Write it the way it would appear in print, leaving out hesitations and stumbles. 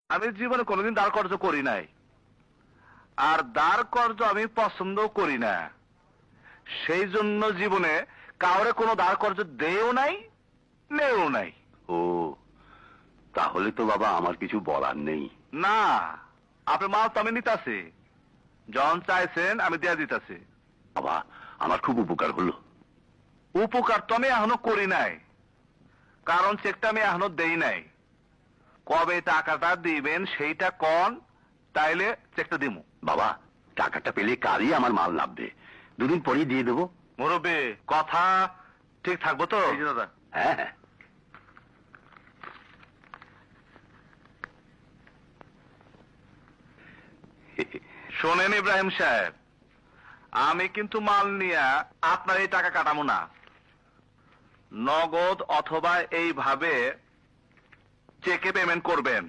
আমি জীবনে কোনোদিন দাঁড় কর্জ করি নাই, আর দাঁড় কর্জ আমি পছন্দ করি না। সেই জন্য জীবনে কাউরে কোনো দাঁড় কর্জ দেও নাই, নেও নাই। ও, তাহলে তো বাবা আমার কিছু বলার নেই। না, আপনার মাল তো আমি নিতাছি, জন চাইছেন আমি দেয়া দিতাছি। বাবা, আমার খুব উপকার হলো। উপকার তো আমি এখনো করি নাই, কারণ চেকটা আমি এখনো দেই নাই। কবে টাকাটা দিবেন সেইটা কন, তাইলে চেকটা দিমু। বাবা, টাকাটা পেলে কালই আমার মাল নামবে, দুদিন পরেই দিয়ে দেবো। মুরব্বী, কথা ঠিক থাকবো তো? দাদা, হ্যাঁ হ্যাঁ। শোনেন ইব্রাহিম সাহেব, আমি কিন্তু মাল নিয়ে আপনার এই টাকা কাটাবো না। নগদ অথবা এইভাবে চেকে পেমেন্ট করবেন।